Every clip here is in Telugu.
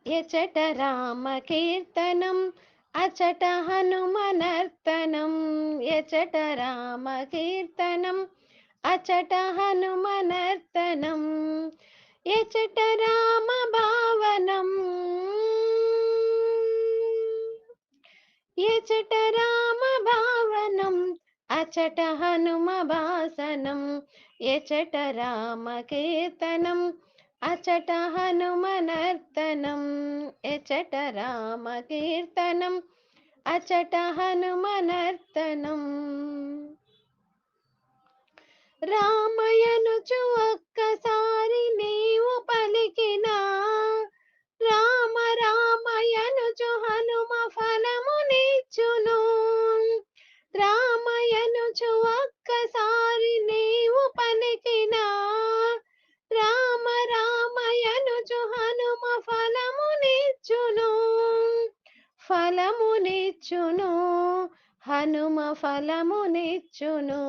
ఎచట రామ కీర్తనం అచట హనుమనర్తనం. ఎచట రామ కీర్తనం అచట హనుమనర్తనం. ఎచట రామ భావనం ఎచట రామ భావనం అచట హనుమ భాసనం. ఎచట రామ కీర్తనం అచట హనుమనర్తనం. ఎచట రామ కీర్తనం అచట హనుమనర్తనం. రామయనుచు ఒక్కసారి నీవు పలికినా, రామ రామయనుచు హనుమ ఫలమునిచ్చును. రామయనుచు ఒక్కసారి నీవు పలికినా, రామ రామయనుచు హనుమ ఫలమునిచ్చును. ఫలమునిచ్చును, హనుమ ఫలమునిచ్చును.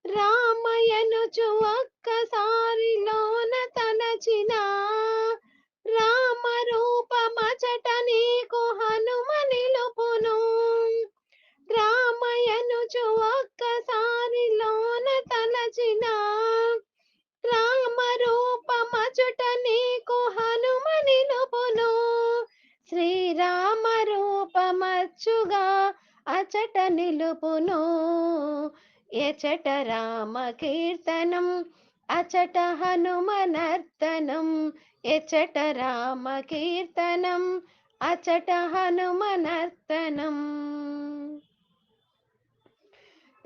రామయనుచు ఒక్కసారిలోన తలచిన, రామ రూపమచట నీకు హనుమ నిలుపును. రామయనుచు ఒక్కసారిలోన తలచిన, రామ రూపమచుట నీకు హనుమ నిలుపును. శ్రీరామ రూపమచ్చుగా అచట నిలుపును. ఎచట రామ కీర్తనం అచట హనుమనర్తనం. ఎచట రామ కీర్తనం అచట హనుమనర్తనం.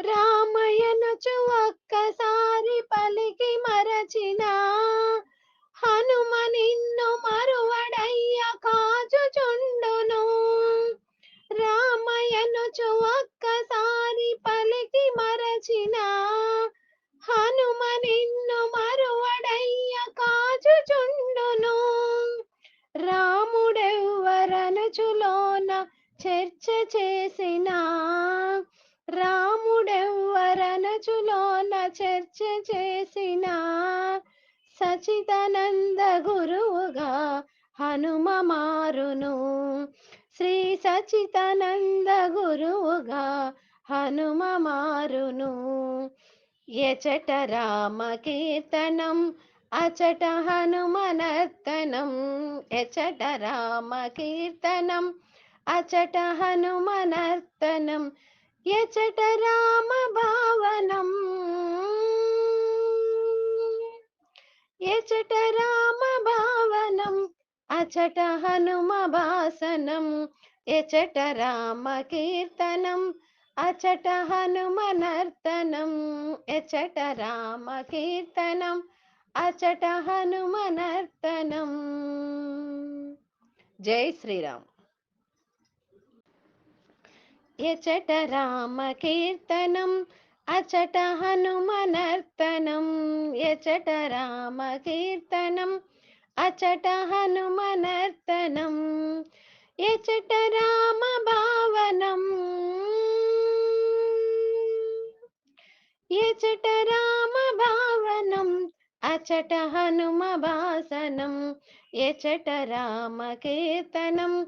రామయనుచు ఒక్కసారి పలికి మరచిన, హనుమ నిన్ను మరువడయ్య కాచుచుండును. రామయనుచు ఒక్కసారి పలికి మరచిన, హనుమ నిన్ను మరువడయ్య కాచుచుండును. రాముడెవ్వరనుచులోన చర్చ చేసిన, రాముడెవ్వరనుచులోన చర్చ చేసిన, సచిదానంద గురువుగా హనుమ మారును. శ్రీ సచిదానంద గురువుగా హనుమ మారును. ఎచట రామ కీర్తనం అచట హనుమనర్తనం. ఎచట రామ కీర్తనం అచట హనుమనర్తనం. ఎచట రామ భావనం ఎచట రామ భావనం అచట హనుమ భాసనం. ఎచట రామ కీర్తనం అచట హనుమనర్తనం. ఎచట రామ కీర్తనం అచట హనుమనర్తనం. జై శ్రీరామ్. ఎచట రామ కీర్తనం అచట హనుమనర్తనం. ఎచట రామ కీర్తనం అచట హనుమనర్తనం. ఎచట రామ భావనం ఎచట రామ భావనం అచట హనుమ భాసనం. ఎచట రామ కీర్తనం